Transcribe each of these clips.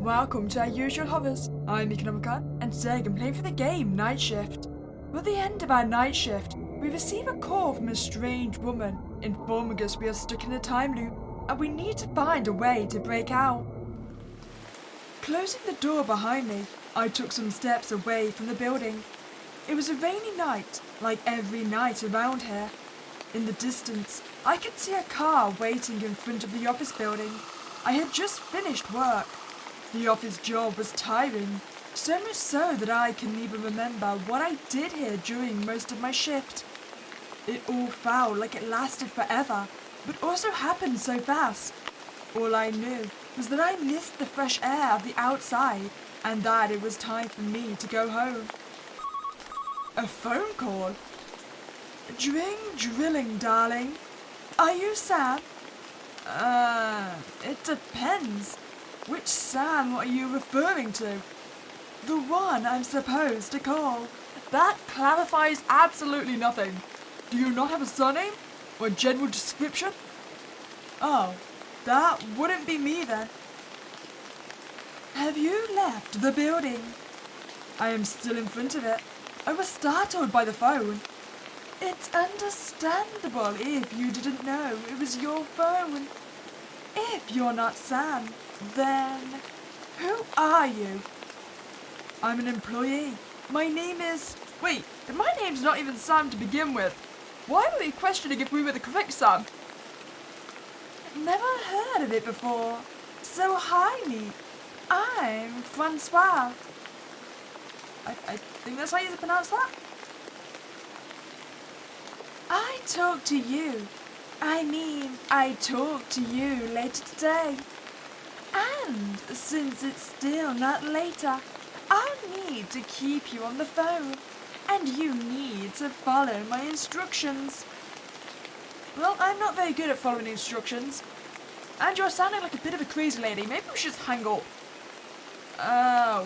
Welcome to our usual hovers. I'm Meeka and today I'm playing for the game Night Shift. At the end of our night shift, we receive a call from a strange woman informing us we are stuck in a time loop and we need to find a way to break out. Closing the door behind me, I took some steps away from the building. It was a rainy night, like every night around here. In the distance, I could see a car waiting in front of the office building. I had just finished work. The office job was tiring, so much so that I couldn't even remember what I did here during most of my shift. It all felt like it lasted forever, but also happened so fast. All I knew was that I missed the fresh air of the outside and that it was time for me to go home. A phone call? Drilling, darling. Are you Sam? It depends. Which Sam are you referring to? The one I'm supposed to call. That clarifies absolutely nothing. Do you not have a surname? Or a general description? Oh, that wouldn't be me then. Have you left the building? I am still in front of it. I was startled by the phone. It's understandable if you didn't know it was your phone. If you're not Sam, then who are you? I'm an employee. My name is... Wait, my name's not even Sam to begin with. Why were we questioning if we were the correct Sam? Never heard of it before. So hi, Meek. I'm Francois. I think that's how you pronounce that. I talk to you. I talk to you later today. And since it's still not later, I'll need to keep you on the phone. And you need to follow my instructions. Well, I'm not very good at following instructions. And you're sounding like a bit of a crazy lady. Maybe we should just hang up.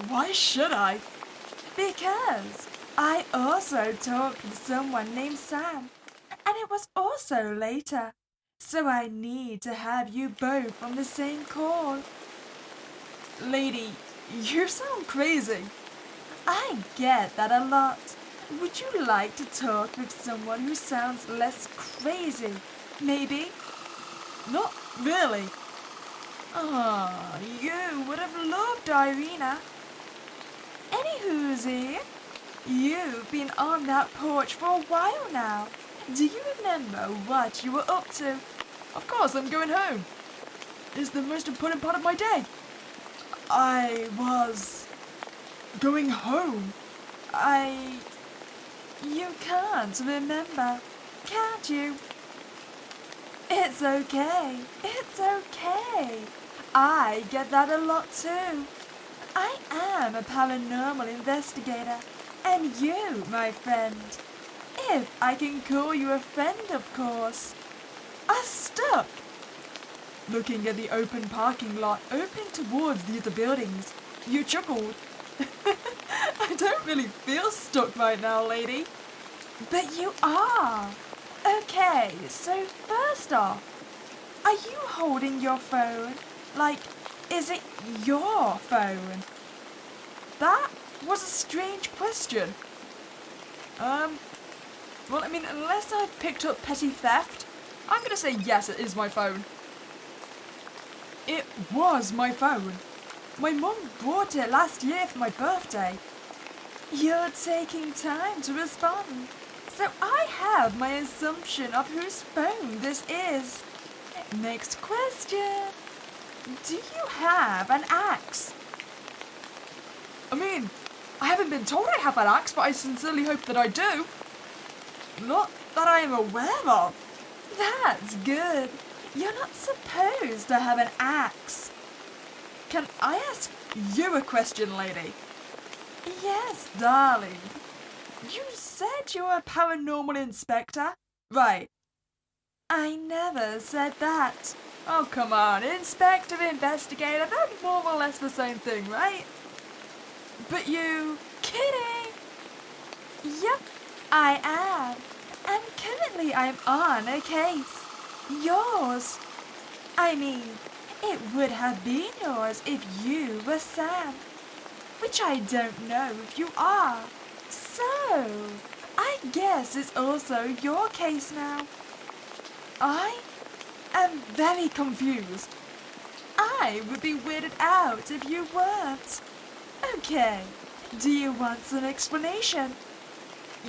Why should I? Because I also talked with someone named Sam. And it was also later. So I need to have you both on the same call. Lady, you sound crazy. I get that a lot. Would you like to talk with someone who sounds less crazy? Maybe? Not really. You would have loved Irina. Anywhoosie, you've been on that porch for a while now. Do you remember what you were up to? Of course, I'm going home. It's the most important part of my day. I was going home. You can't remember, can't you? It's okay. It's okay. I get that a lot too. I am a paranormal investigator, and you, my friend, if I can call you a friend, of course, are stuck. Looking at the open parking lot opening towards the other buildings, you chuckled. I don't really feel stuck right now, lady. But you are. Okay, so first off, are you holding your phone? Like, is it your phone? That was a strange question. Well, I mean, unless I've picked up petty theft, I'm going to say yes, it is my phone. It was my phone. My mum bought it last year for my birthday. You're taking time to respond, so I have my assumption of whose phone this is. Next question. Do you have an axe? I mean, I haven't been told I have an axe, but I sincerely hope that I do. Not that I am aware of. That's good. You're not supposed to have an axe. Can I ask you a question, lady? Yes, darling. You said you were a paranormal inspector, right? I never said that. Oh, come on. Inspector, investigator, they're more or less the same thing, right? But you... Kidding! Yep, I am. And currently I'm on a case. Yours. I mean, It would have been yours if you were Sam, which I don't know if you are. So, I guess it's also your case now. I am very confused. I would be weirded out if you weren't. Okay, do you want some explanation?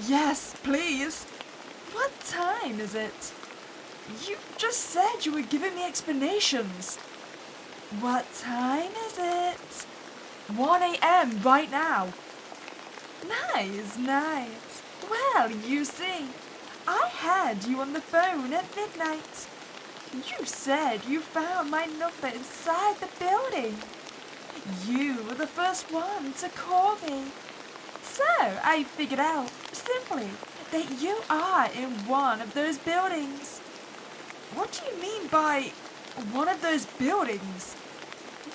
Yes, please. What time is it? You just said you were giving me explanations. What time is it? 1 a.m. right now. Nice, nice. Well, you see, I had you on the phone at midnight. You said you found my number inside the building. You were the first one to call me. So I figured out, simply, that you are in one of those buildings. What do you mean by one of those buildings?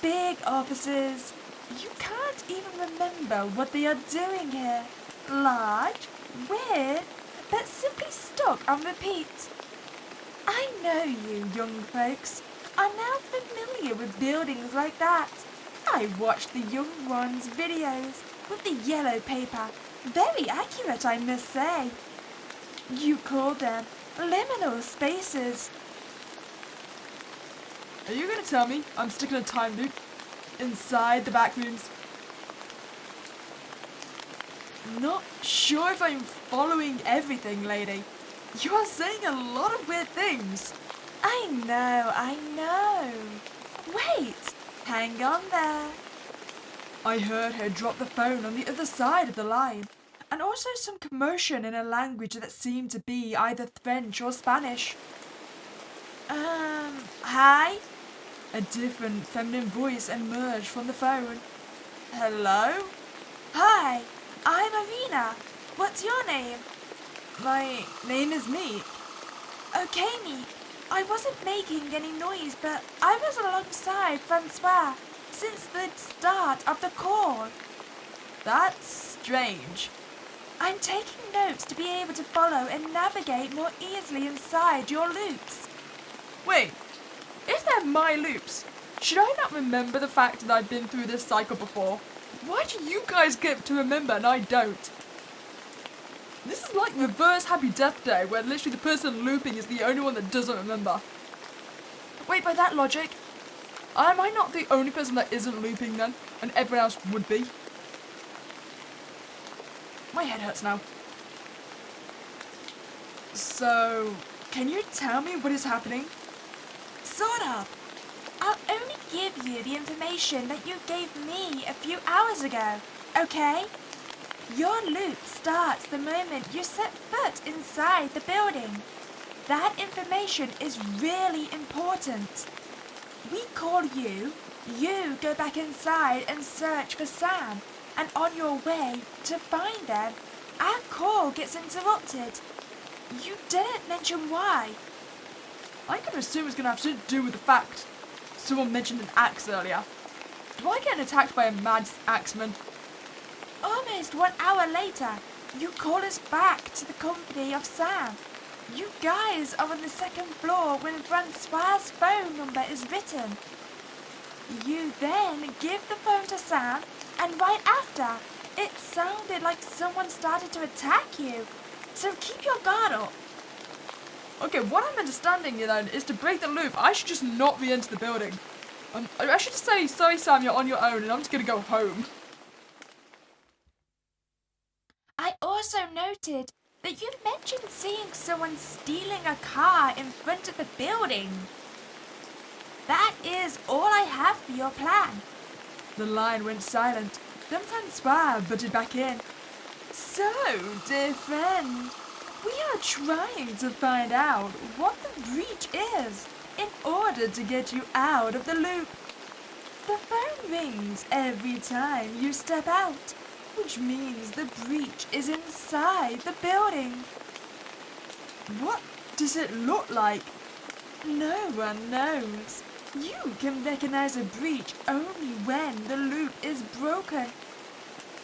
Big offices. You can't even remember what they are doing here. Large, weird, but simply stuck on repeat. I know you young folks are now familiar with buildings like that. I watched the young ones' videos with the yellow paper. Very accurate, I must say. You call them liminal spaces. Are you going to tell me I'm stuck in a time loop inside the back rooms? Not sure if I'm following everything, lady. You are saying a lot of weird things. I know. Wait, hang on there. I heard her drop the phone on the other side of the line, and also some commotion in a language that seemed to be either French or Spanish. Hi? A different feminine voice emerged from the phone. Hello? Hi, I'm Arena. What's your name? My name is Meek. Okay, Meek. I wasn't making any noise, but I was alongside Francois since the start of the call. That's strange. I'm taking notes to be able to follow and navigate more easily inside your loops. Wait, if they're my loops, should I not remember the fact that I've been through this cycle before? Why do you guys get to remember and I don't? This is like reverse Happy Death Day, where literally the person looping is the only one that doesn't remember. Wait, by that logic, am I not the only person that isn't looping then, and everyone else would be? My head hurts now. So, can you tell me what is happening? Sort of. I'll only give you the information that you gave me a few hours ago, okay? Your loop starts the moment you set foot inside the building. That information is really important. We call you, you go back inside and search for Sam, and on your way to find them, our call gets interrupted. You didn't mention why. I can assume it's going to have to do with the fact someone mentioned an axe earlier. Do I get attacked by a mad axeman? Almost 1 hour later, you call us back to the company of Sam. You guys are on the second floor when Francois' phone number is written. You then give the phone to Sam, and right after, it sounded like someone started to attack you. So keep your guard up. Okay, what I'm understanding here then is to break the loop, I should just not re-enter the building. I should just say, sorry Sam, you're on your own and I'm just going to go home. I also noted that you mentioned seeing someone stealing a car in front of the building. That is all I have for your plan. The line went silent. Then Francois butted back in. So, dear friend, we are trying to find out what the breach is in order to get you out of the loop. The phone rings every time you step out, which means the breach is inside the building. What does it look like? No one knows. You can recognize a breach only when the loop is broken.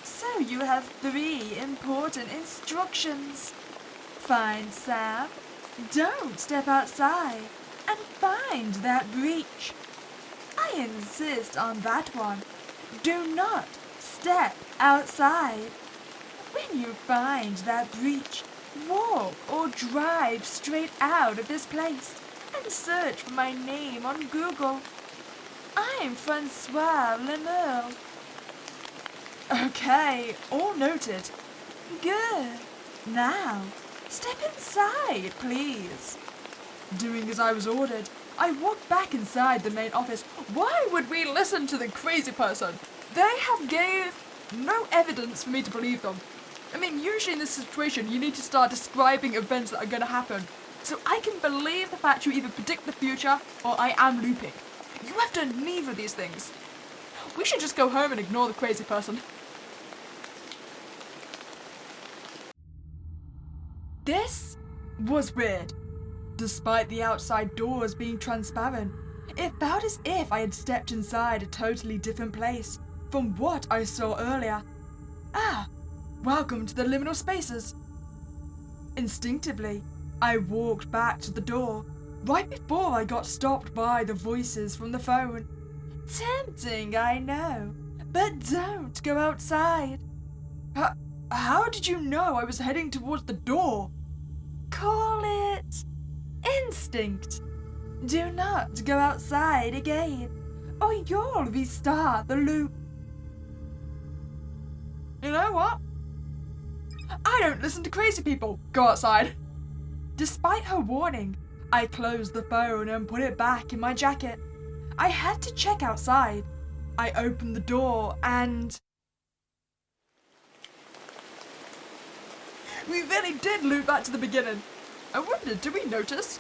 So you have 3 important instructions. Find Sam, don't step outside, and find that breach. I insist on that one. Do not step outside. When you find that breach, walk or drive straight out of this place and search for my name on Google. I'm Francois Lemur. Okay, all noted. Good. Now, step inside, please. Doing as I was ordered, I walked back inside the main office. Why would we listen to the crazy person? They have gave no evidence for me to believe them. I mean, usually in this situation, you need to start describing events that are going to happen. So I can believe the fact you either predict the future or I am looping. You have done neither of these things. We should just go home and ignore the crazy person. This was weird. Despite the outside doors being transparent, it felt as if I had stepped inside a totally different place from what I saw earlier. Ah, welcome to the liminal spaces. Instinctively, I walked back to the door, right before I got stopped by the voices from the phone. Tempting, I know, but don't go outside. How did you know I was heading towards the door? Call it instinct. Do not go outside again, or you'll restart the loop. You know what? I don't listen to crazy people. Go outside. Despite her warning, I closed the phone and put it back in my jacket. I had to check outside. I opened the door and... we really did loop back to the beginning. I wondered, did we notice?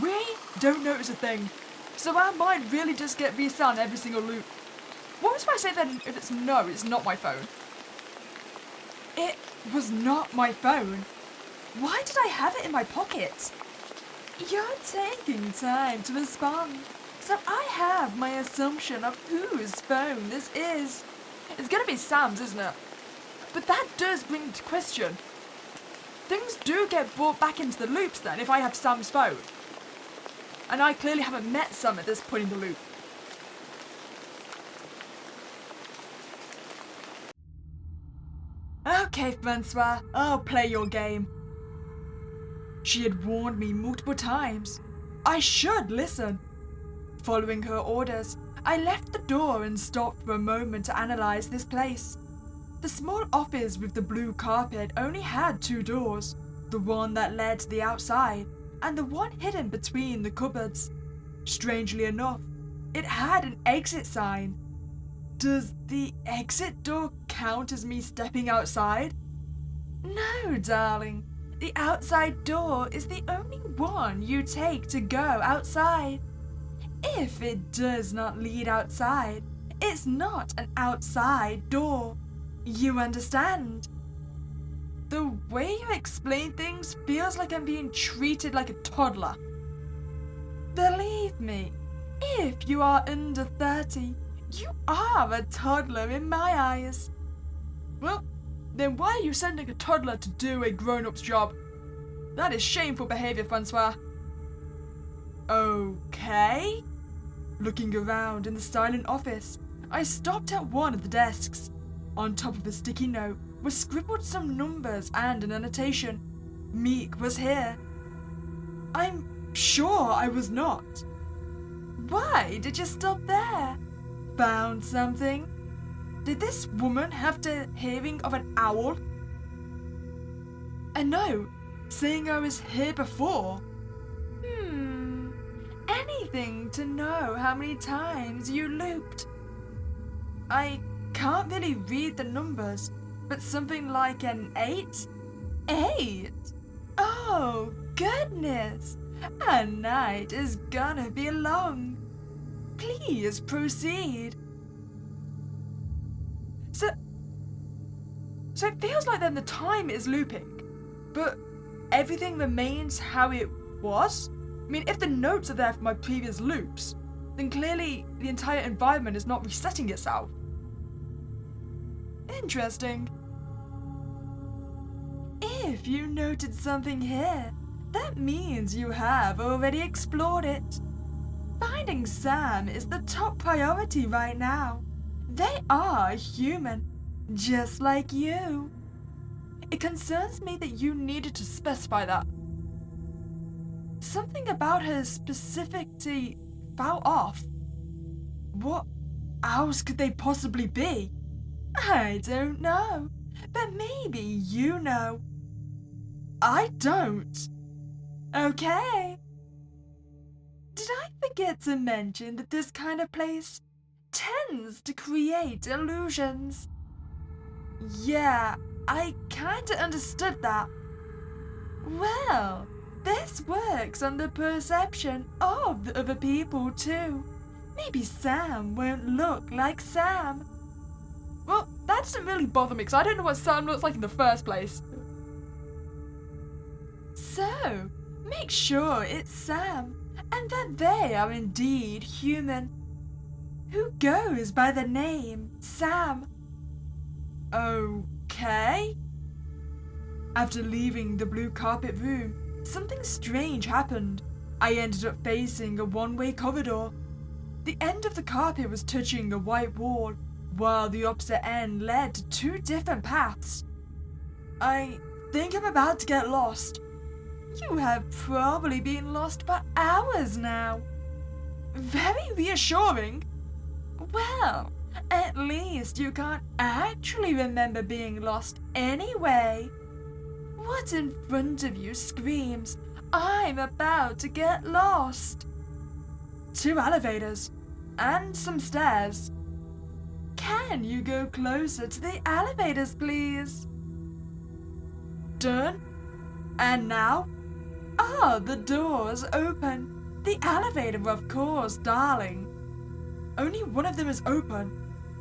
We don't notice a thing, so our mind really does get reset on every single loop. What was if I say then if it's no, it's not my phone? It was not my phone. Why did I have it in my pocket? You're taking time to respond, so I have my assumption of whose phone this is. It's gonna be Sam's, isn't it? But that does bring into question. Things do get brought back into the loops then if I have Sam's phone. And I clearly haven't met Sam at this point in the loop. Okay, Francois, I'll play your game. She had warned me multiple times. I should listen. Following her orders, I left the door and stopped for a moment to analyze this place. The small office with the blue carpet only had two doors, the one that led to the outside and the one hidden between the cupboards. Strangely enough, it had an exit sign. Does the exit door count as me stepping outside? No, darling. The outside door is the only one you take to go outside. If it does not lead outside, it's not an outside door. You understand? The way you explain things feels like I'm being treated like a toddler. Believe me, if you are under 30, you are a toddler in my eyes. Well, then why are you sending a toddler to do a grown-up's job? That is shameful behavior, Francois. Okay. Looking around in the silent office, I stopped at one of the desks. On top of a sticky note were scribbled some numbers and an annotation. Meek was here. I'm sure I was not. Why did you stop there? Found something? Did this woman have the hearing of an owl? A note saying I was here before. Anything to know how many times you looped. I can't really read the numbers, but something like an 8? 8? Oh, goodness. A night is gonna be long. Please proceed. So it feels like then the time is looping, but everything remains how it was? I mean, if the notes are there for my previous loops, then clearly the entire environment is not resetting itself. Interesting. If you noted something here, that means you have already explored it. Finding Sam is the top priority right now. They are human, just like you. It concerns me that you needed to specify that. Something about her specificity felt off. What else could they possibly be? I don't know, but maybe you know. I don't. Okay. Did I forget to mention that this kind of place tends to create illusions? Yeah, I kinda understood that. Well, this works on the perception of the other people too. Maybe Sam won't look like Sam. Well, that doesn't really bother me because I don't know what Sam looks like in the first place. So, make sure it's Sam and that they are indeed human. Who goes by the name Sam? Okay. After leaving the blue carpet room, something strange happened. I ended up facing a one-way corridor. The end of the carpet was touching a white wall, while the opposite end led to two different paths. I think I'm about to get lost. You have probably been lost for hours now. Very reassuring. Well, at least you can't actually remember being lost anyway. What in front of you screams, I'm about to get lost? Two elevators and some stairs. Can you go closer to the elevators, please? Done. And now? Are the doors open? The elevator, of course, darling. Only one of them is open.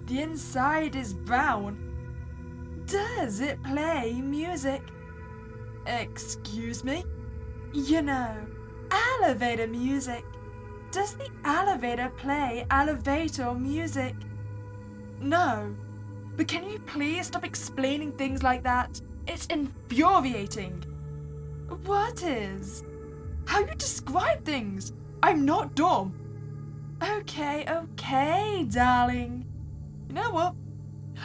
The inside is brown. Does it play music? Excuse me? You know, elevator music. Does the elevator play elevator music? No. But can you please stop explaining things like that? It's infuriating. What is? How you describe things? I'm not dumb. Okay, darling. You know what?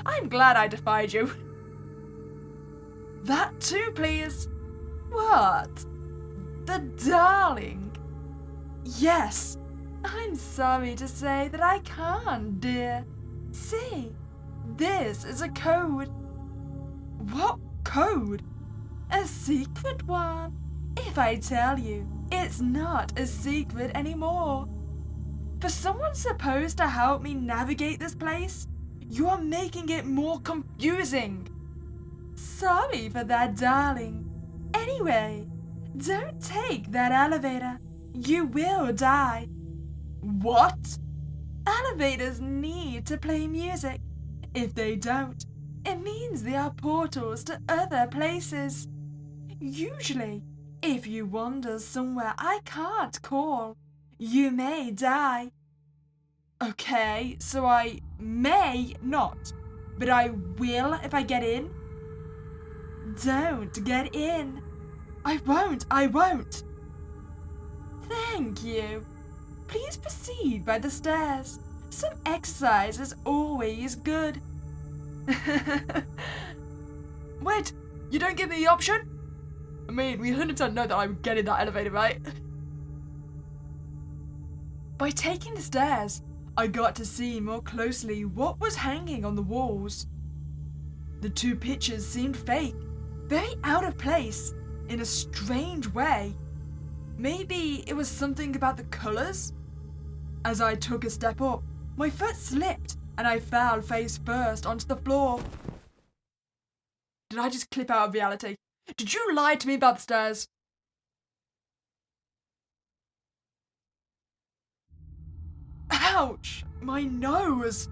I'm glad I defied you. That too, please. What? The darling? Yes. I'm sorry to say that I can't, dear. See, this is a code. What code? A secret one. If I tell you, it's not a secret anymore. For someone supposed to help me navigate this place, you're making it more confusing. Sorry for that, darling. Anyway, don't take that elevator. You will die. What? Elevators need to play music. If they don't, it means they are portals to other places. Usually, if you wander somewhere I can't call, you may die. Okay, so I may not, but I will if I get in. Don't get in. I won't. Thank you. Please proceed by the stairs. Some exercise is always good. Wait, you don't give me the option? I mean, we 100% know that I would get in that elevator, right? By taking the stairs, I got to see more closely what was hanging on the walls. The two pictures seemed fake, very out of place, in a strange way. Maybe it was something about the colours? As I took a step up, my foot slipped and I fell face first onto the floor. Did I just clip out of reality? Did you lie to me about the stairs? Ouch! My nose!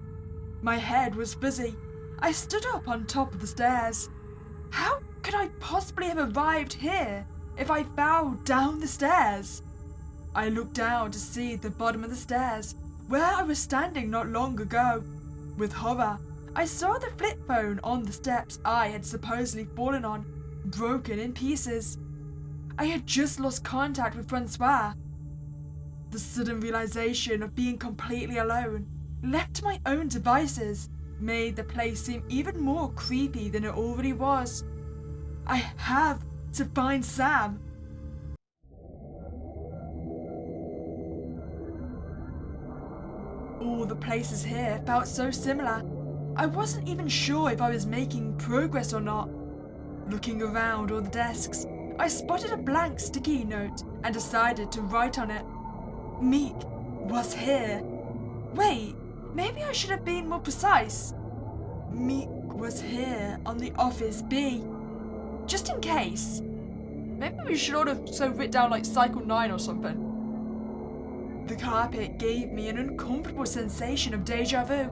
My head was fuzzy. I stood up on top of the stairs. How could I possibly have arrived here if I fell down the stairs? I looked down to see the bottom of the stairs, where I was standing not long ago. With horror, I saw the flip phone on the steps I had supposedly fallen on. broken in pieces. I had just lost contact with Francois. The sudden realization of being completely alone, left to my own devices, made the place seem even more creepy than it already was. I have to find Sam. All the places here felt so similar. I wasn't even sure if I was making progress or not. Looking around all the desks, I spotted a blank sticky note and decided to write on it. Meek was here. Wait, maybe I should have been more precise. Meek was here on the office B. Just in case. Maybe we should have written down like Cycle 9 or something. The carpet gave me an uncomfortable sensation of deja vu.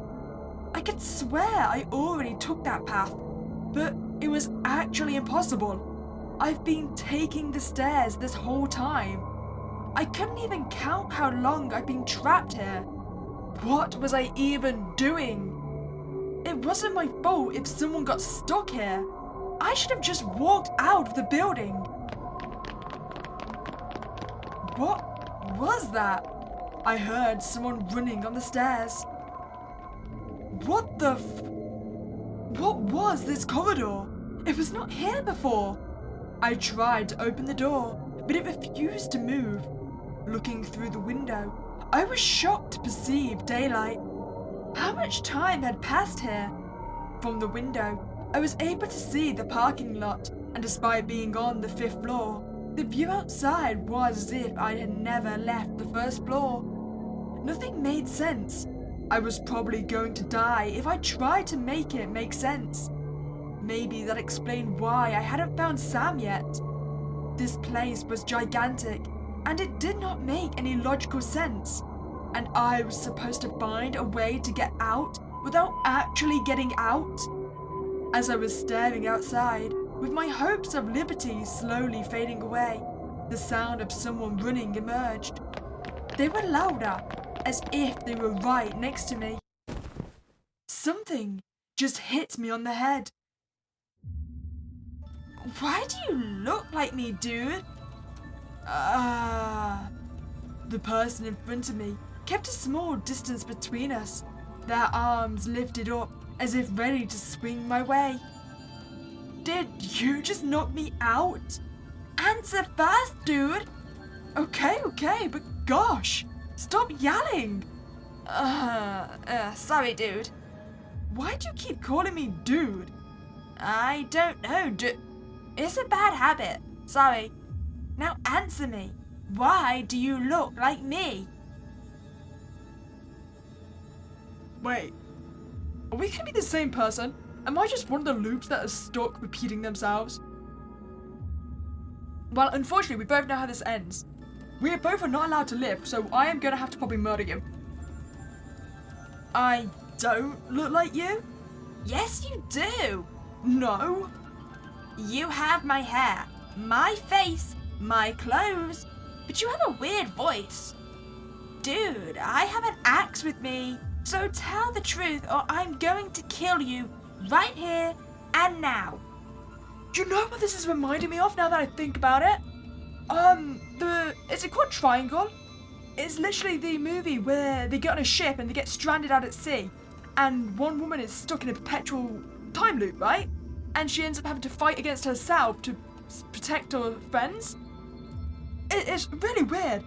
I could swear I already took that path, but it was actually impossible. I've been taking the stairs this whole time. I couldn't even count how long I've been trapped here. What was I even doing? It wasn't my fault if someone got stuck here. I should have just walked out of the building. What was that? I heard someone running on the stairs. What the What was this corridor? It was not here before. I tried to open the door, but it refused to move. Looking through the window, I was shocked to perceive daylight. How much time had passed here? From the window, I was able to see the parking lot, and despite being on the 5th floor, the view outside was as if I had never left the 1st floor. Nothing made sense. I was probably going to die if I tried to make it make sense. Maybe that explained why I hadn't found Sam yet. This place was gigantic, and it did not make any logical sense. And I was supposed to find a way to get out without actually getting out. As I was staring outside, with my hopes of liberty slowly fading away, the sound of someone running emerged. They were louder, as if they were right next to me. Something just hit me on the head. Why do you look like me, dude? The person in front of me kept a small distance between us, their arms lifted up as if ready to swing my way. Did you just knock me out? Answer fast, dude! Okay, but gosh, stop yelling! Sorry, dude. Why do you keep calling me dude? I don't know, dude. It's a bad habit. Sorry. Now answer me. Why do you look like me? Wait. Are we gonna be the same person? Am I just one of the loops that are stuck repeating themselves? Well, unfortunately, we both know how this ends. We both are not allowed to live, so I am gonna have to probably murder you. I don't look like you? Yes, you do. No. You have my hair, my face, my clothes, but you have a weird voice. Dude, I have an axe with me, so tell the truth or I'm going to kill you right here and now. Do you know what this is reminding me of now that I think about it? Is it called Triangle? It's literally the movie where they get on a ship and they get stranded out at sea, and one woman is stuck in a perpetual time loop, right? And she ends up having to fight against herself to protect her friends. It's really weird.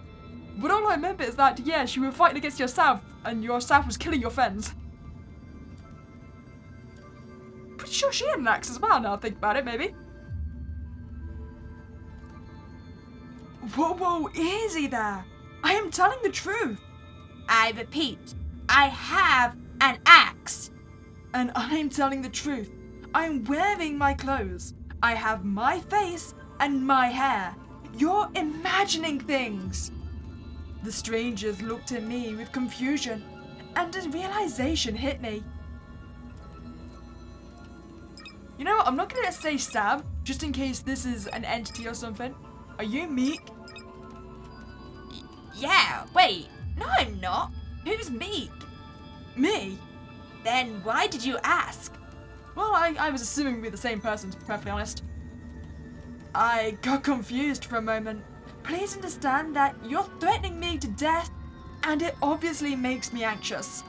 But all I remember is that, yeah, she was fighting against yourself, and yourself was killing your friends. Pretty sure she had an axe as well, now I think about it, maybe. Whoa, easy there. I am telling the truth. I repeat, I have an axe. And I'm telling the truth. I'm wearing my clothes. I have my face and my hair. You're imagining things. The strangers looked at me with confusion, and a realization hit me. You know what, I'm not gonna say Sam, just in case this is an entity or something. Are you Meek? Yeah, wait, no I'm not. Who's Meek? Me? Then why did you ask? Well, I was assuming we're the same person, to be perfectly honest. I got confused for a moment. Please understand that you're threatening me to death, and it obviously makes me anxious.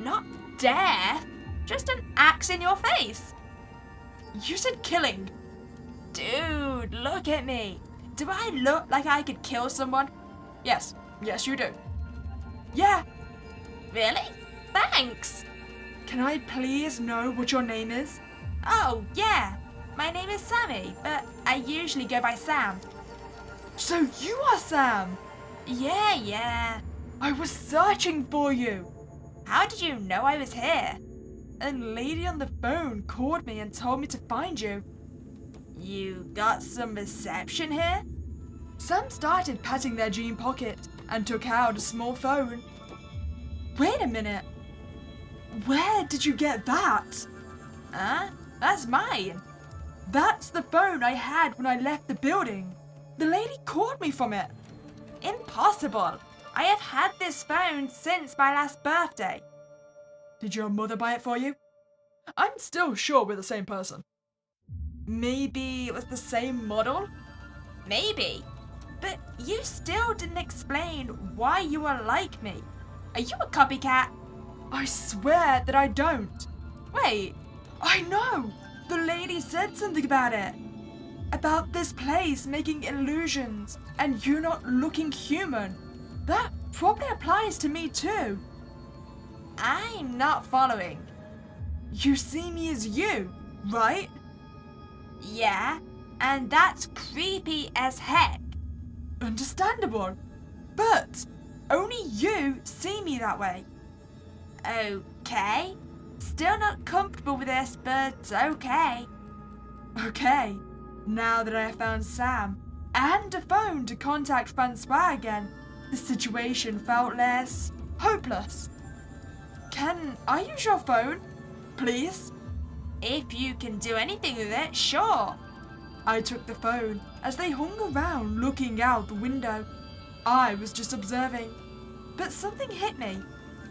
Not death, just an axe in your face. You said killing. Dude, look at me. Do I look like I could kill someone? Yes, you do. Yeah. Really? Thanks. Can I please know what your name is? Oh, yeah. My name is Sammy, but I usually go by Sam. So you are Sam? Yeah. I was searching for you. How did you know I was here? A lady on the phone called me and told me to find you. You got some reception here? Sam started patting their jean pocket and took out a small phone. Wait a minute. Where did you get that? Huh? That's mine. That's the phone I had when I left the building. The lady called me from it. Impossible. I have had this phone since my last birthday. Did your mother buy it for you? I'm still sure we're the same person. Maybe it was the same model? Maybe. But you still didn't explain why you were like me. Are you a copycat? I swear that I don't. Wait. I know! The lady said something about it. About this place making illusions and you not looking human. That probably applies to me too. I'm not following. You see me as you, right? Yeah, and that's creepy as heck. Understandable. But only you see me that way. Okay. Still not comfortable with this, but okay. Okay. Now that I have found Sam and a phone to contact Francois again, the situation felt less hopeless. Can I use your phone, please? If you can do anything with it, sure. I took the phone as they hung around looking out the window. I was just observing. But something hit me.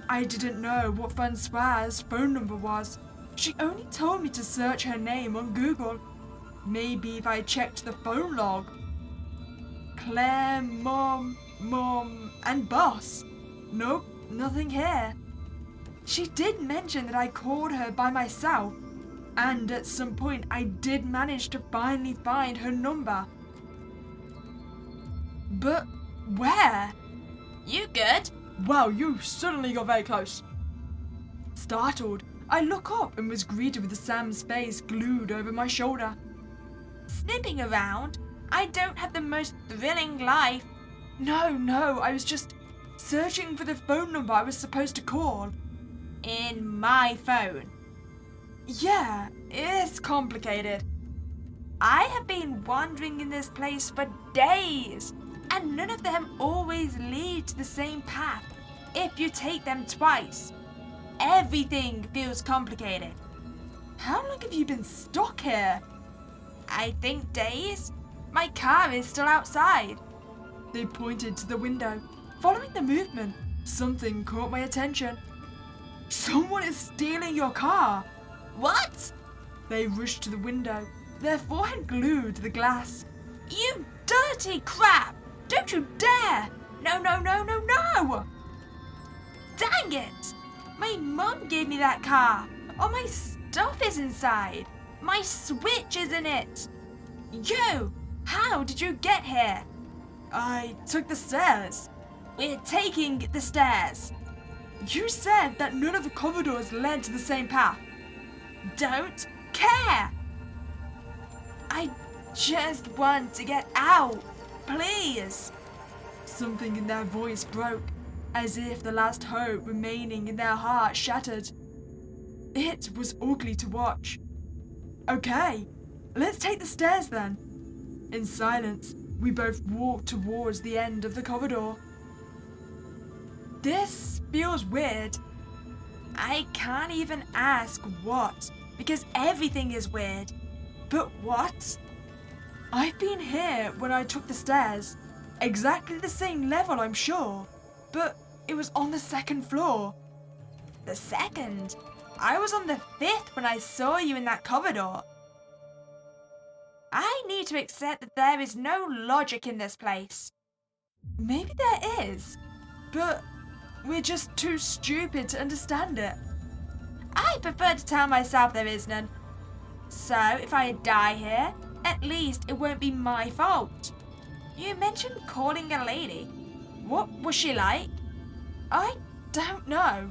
I didn't know what Francois's phone number was. She only told me to search her name on Google. Maybe if I checked the phone log. Claire, Mom, and Boss. Nope, nothing here. She did mention that I called her by myself, and at some point I did manage to finally find her number. But where? You good? Wow, you suddenly got very close. Startled, I look up and was greeted with Sam's face glued over my shoulder. Snipping around? I don't have the most thrilling life. No, I was just searching for the phone number I was supposed to call. In my phone. Yeah, it's complicated. I have been wandering in this place for days, and none of them always lead to the same path if you take them twice. Everything feels complicated. How long have you been stuck here? I think days. My car is still outside. They pointed to the window. Following the movement, something caught my attention. Someone is stealing your car. What? They rushed to the window, their forehead glued to the glass. You dirty crap! Don't you dare! No! Dang it! My mum gave me that car. All my stuff is inside. My Switch is in it. You! How did you get here? I took the stairs. We're taking the stairs. You said that none of the corridors led to the same path. Don't care. I just want to get out. Please. Something in their voice broke, as if the last hope remaining in their heart shattered. It was ugly to watch. Okay, let's take the stairs then. In silence, we both walked towards the end of the corridor. This feels weird. I can't even ask what, because everything is weird. But what? I've been here when I took the stairs. Exactly the same level, I'm sure. But it was on the second floor. The second? I was on the 5th when I saw you in that corridor. I need to accept that there is no logic in this place. Maybe there is, but we're just too stupid to understand it. I prefer to tell myself there is none. So, if I die here, at least it won't be my fault. You mentioned calling a lady. What was she like? I don't know,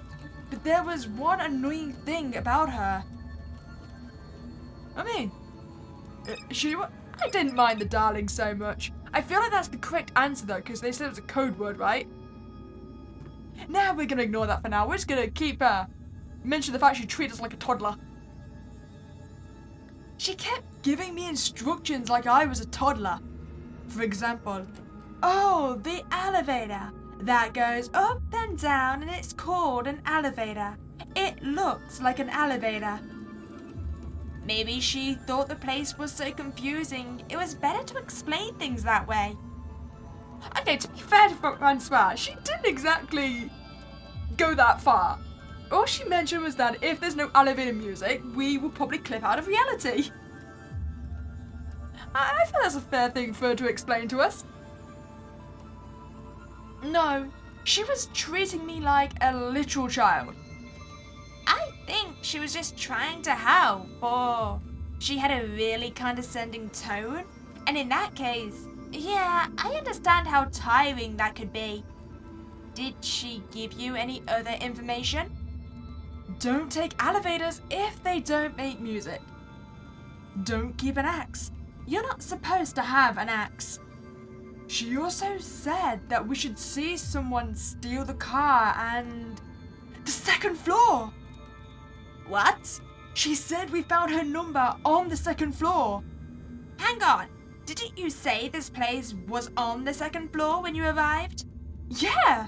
but there was one annoying thing about her. I mean, I didn't mind the darling so much. I feel like that's the correct answer though, because they said it was a code word, right? Now we're gonna ignore that for now. We're just gonna keep mention the fact she treated us like a toddler. She kept giving me instructions like I was a toddler. For example, oh, the elevator. That goes up and down and it's called an elevator. It looks like an elevator. Maybe she thought the place was so confusing, it was better to explain things that way. Okay, to be fair to Francois, she didn't exactly go that far. All she mentioned was that if there's no elevator music, we will probably clip out of reality. I feel that's a fair thing for her to explain to us. No, she was treating me like a literal child. I think she was just trying to help, or she had a really condescending tone. And in that case, yeah, I understand how tiring that could be. Did she give you any other information? Don't take elevators if they don't make music. Don't keep an axe. You're not supposed to have an axe. She also said that we should see someone steal the car and... the second floor! What? She said we found her number on the second floor. Hang on, didn't you say this place was on the second floor when you arrived? Yeah!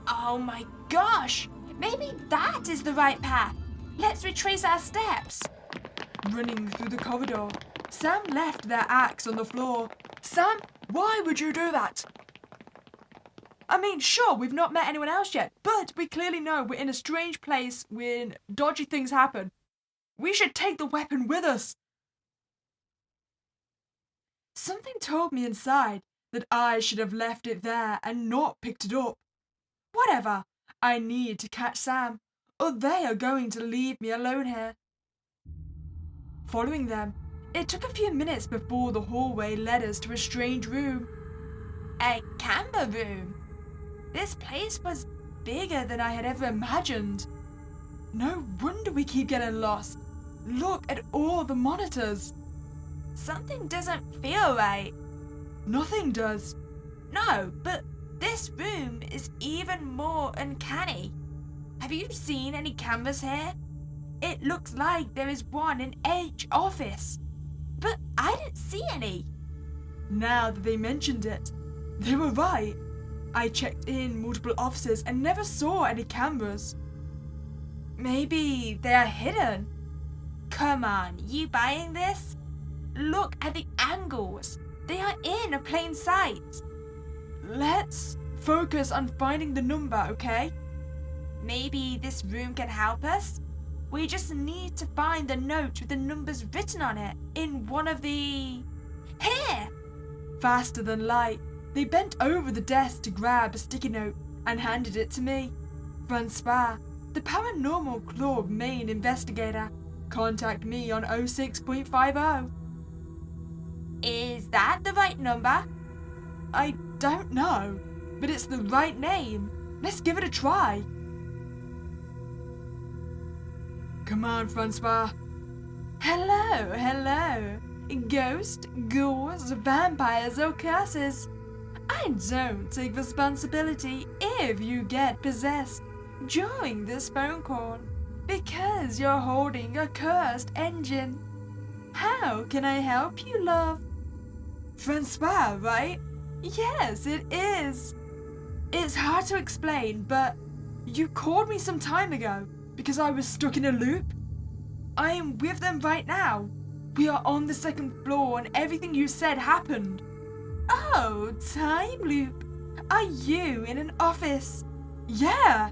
Oh my gosh! Maybe that is the right path. Let's retrace our steps. Running through the corridor, Sam left their axe on the floor. Sam, why would you do that? I mean, sure, we've not met anyone else yet, but we clearly know we're in a strange place when dodgy things happen. We should take the weapon with us. Something told me inside that I should have left it there and not picked it up. Whatever, I need to catch Sam, or they are going to leave me alone here. Following them, it took a few minutes before the hallway led us to a strange room. A camera room? This place was bigger than I had ever imagined. No wonder we keep getting lost. Look at all the monitors. Something doesn't feel right. Nothing does. No, but this room is even more uncanny. Have you seen any cameras here? It looks like there is one in each office, but I didn't see any. Now that they mentioned it, they were right. I checked in multiple offices and never saw any cameras. Maybe they are hidden. Come on, you buying this? Look at the angles. They are in plain sight. Let's focus on finding the number, okay? Maybe this room can help us? We just need to find the note with the numbers written on it in one of the... Here! Faster than light, they bent over the desk to grab a sticky note and handed it to me. Francois, the Paranormal Club main investigator, contact me on 06.50. Is that the right number? I don't know, but it's the right name. Let's give it a try. Come on, Francois. Hello, hello. Ghost, ghouls, vampires, or curses. I don't take responsibility if you get possessed during this phone call because you're holding a cursed engine. How can I help you, love? Francois, right? Yes, it is. It's hard to explain, but you called me some time ago because I was stuck in a loop. I am with them right now. We are on the second floor and everything you said happened. Oh, time loop. Are you in an office? Yeah.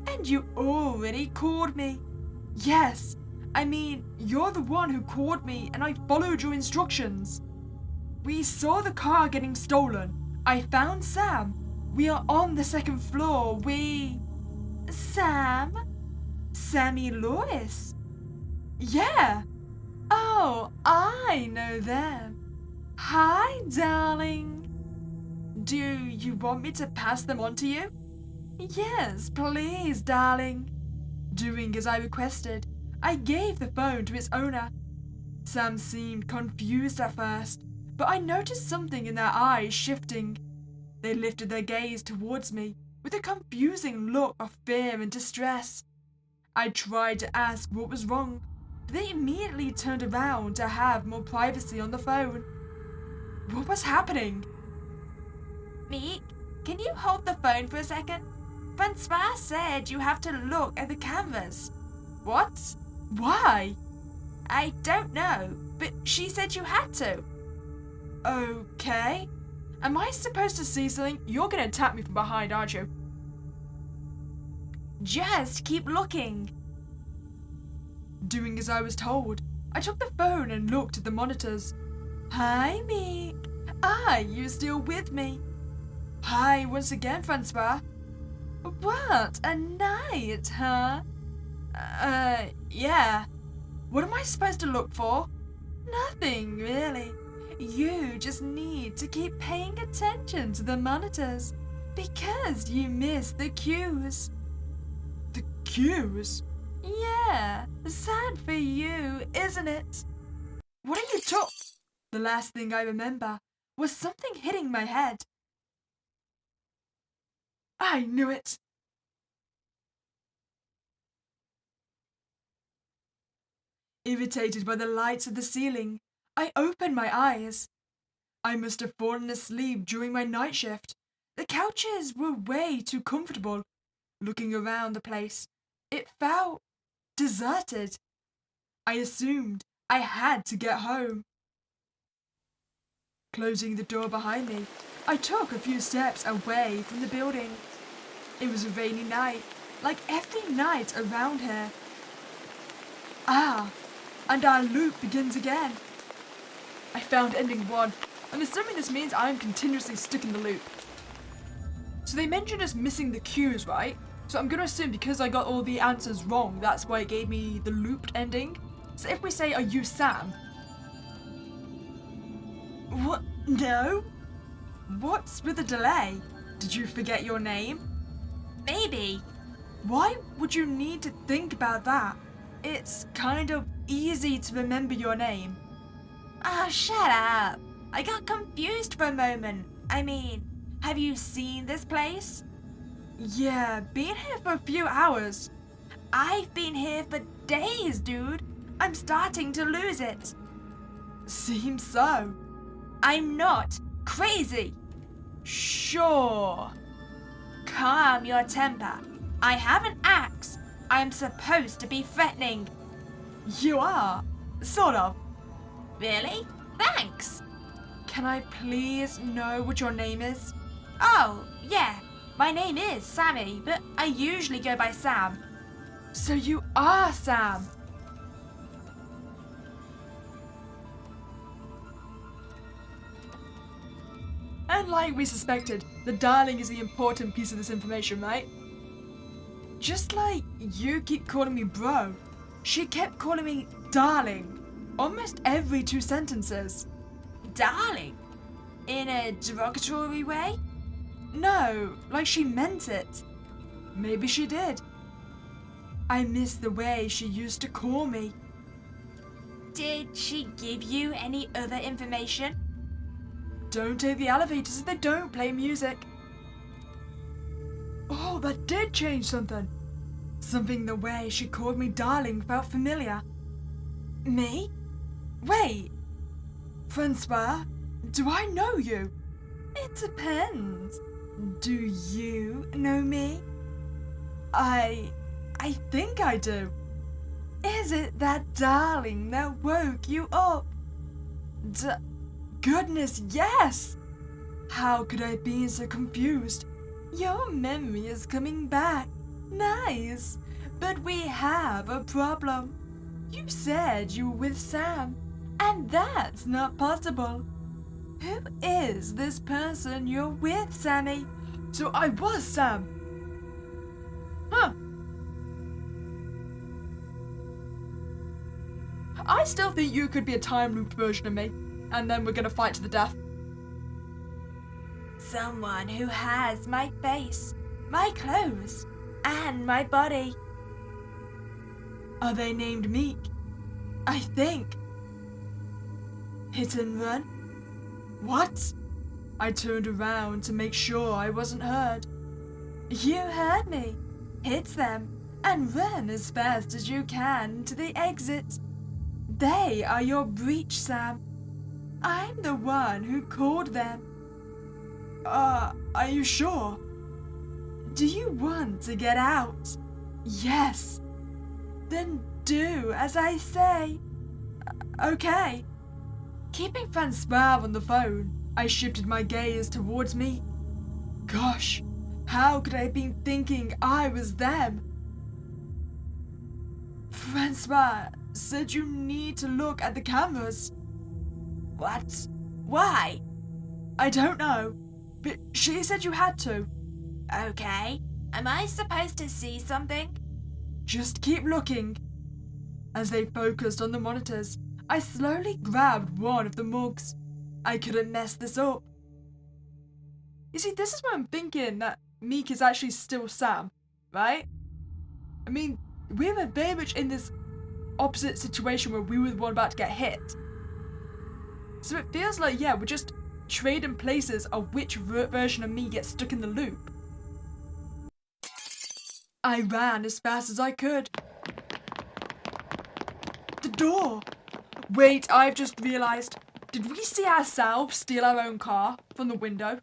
And you already called me. Yes, I mean, you're the one who called me and I followed your instructions. We saw the car getting stolen. I found Sam. We are on the second floor. Sam? Sammy Lewis? Yeah. Oh, I know them. Hi, darling. Do you want me to pass them on to you? Yes, please, darling. Doing as I requested, I gave the phone to its owner. Sam seemed confused at first, but I noticed something in their eyes shifting. They lifted their gaze towards me with a confusing look of fear and distress. I tried to ask what was wrong, but they immediately turned around to have more privacy on the phone. What was happening? Meek, can you hold the phone for a second? Francois said you have to look at the cameras. What? Why? I don't know, but she said you had to. Okay. Am I supposed to see something? You're gonna attack me from behind, aren't you? Just keep looking. Doing as I was told, I took the phone and looked at the monitors. Hi, Meek. Are you still with me? Hi once again, Francois. What a night, huh? Yeah. What am I supposed to look for? Nothing, really. You just need to keep paying attention to the monitors because you missed the cues. The cues? Yeah, sad for you, isn't it? What are you talking? The last thing I remember was something hitting my head. I knew it. Irritated by the lights of the ceiling, I opened my eyes. I must have fallen asleep during my night shift. The couches were way too comfortable. Looking around the place, it felt deserted. I assumed I had to get home. Closing the door behind me, I took a few steps away from the building. It was a rainy night, like every night around here. And our loop begins again. I found ending 1. I'm assuming this means I'm continuously stuck in the loop. So they mentioned us missing the cues, right? So I'm going to assume because I got all the answers wrong, that's why it gave me the looped ending. So if we say, are you Sam? What? No? What's with the delay? Did you forget your name? Maybe. Why would you need to think about that? It's kind of easy to remember your name. Ah, shut up. I got confused for a moment. I mean, have you seen this place? Yeah, been here for a few hours. I've been here for days, dude. I'm starting to lose it. Seems so. I'm not crazy. Sure. Calm your temper. I have an axe. I'm supposed to be threatening. You are. Sort of. Really? Thanks. Can I please know what your name is? Oh, yeah. My name is Sammy, but I usually go by Sam. So you are Sam. And like we suspected, the darling is the important piece of this information, right? Just like you keep calling me bro, she kept calling me darling almost every 2 sentences. Darling? In a derogatory way? No, like she meant it. Maybe she did. I miss the way she used to call me. Did she give you any other information? Don't take the elevators if they don't play music. Oh, that did change something. Something the way she called me darling felt familiar. Me? Wait. Francois, do I know you? It depends. Do you know me? I think I do. Is it that darling that woke you up? Goodness, yes! How could I be so confused? Your memory is coming back. Nice. But we have a problem. You said you were with Sam, and that's not possible. Who is this person you're with, Sammy? So I was Sam. Huh. I still think you could be a time loop version of me, and then we're gonna fight to the death. Someone who has my face, my clothes, and my body. Are they named Meek? I think. Hit and run? What? I turned around to make sure I wasn't heard. You heard me. Hit them and run as fast as you can to the exit. They are your breach, Sam. I'm the one who called them. Are you sure? Do you want to get out? Yes. Then do as I say. Okay. Keeping Francois on the phone, I shifted my gaze towards me. Gosh, how could I have been thinking I was them? Francois said you need to look at the cameras. What? Why? I don't know, but she said you had to. Okay. Am I supposed to see something? Just keep looking. As they focused on the monitors, I slowly grabbed one of the mugs. I couldn't mess this up. You see, this is where I'm thinking that Meek is actually still Sam, right? I mean, we were very much in this opposite situation where we were the one about to get hit. So it feels like, yeah, we're just trading places of which version of me gets stuck in the loop. I ran as fast as I could. The door! Wait, I've just realised. Did we see ourselves steal our own car from the window?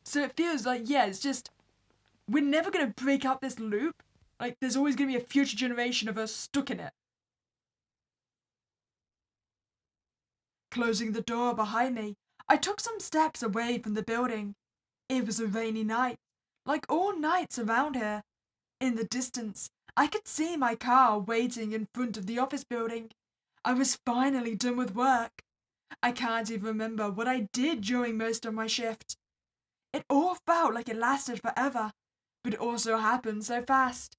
So it feels like, yeah, it's just, we're never going to break out this loop. Like, there's always going to be a future generation of us stuck in it. Closing the door behind me, I took some steps away from the building. It was a rainy night, like all nights around here. In the distance, I could see my car waiting in front of the office building. I was finally done with work. I can't even remember what I did during most of my shift. It all felt like it lasted forever, but it also happened so fast.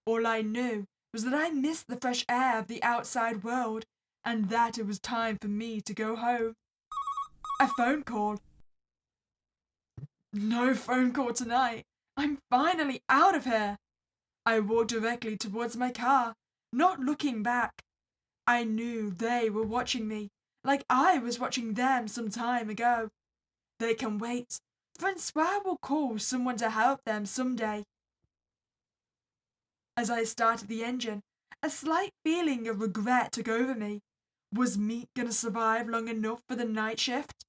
All I knew was that I missed the fresh air of the outside world, and that it was time for me to go home. A phone call. No phone call tonight. I'm finally out of here. I walked directly towards my car, not looking back. I knew they were watching me, like I was watching them some time ago. They can wait. Francois will call someone to help them someday. As I started the engine, a slight feeling of regret took over me. Was Meek gonna survive long enough for the night shift?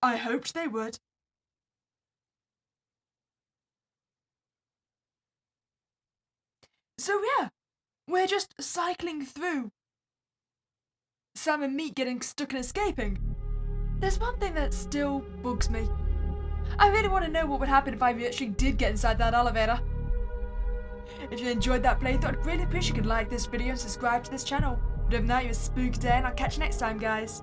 I hoped they would. So yeah, we're just cycling through. Sam and Meek getting stuck and escaping. There's one thing that still bugs me. I really want to know what would happen if I actually did get inside that elevator. If you enjoyed that playthrough, I'd really appreciate if you could like this video and subscribe to this channel. But if not, you're a spooky day and I'll catch you next time, guys.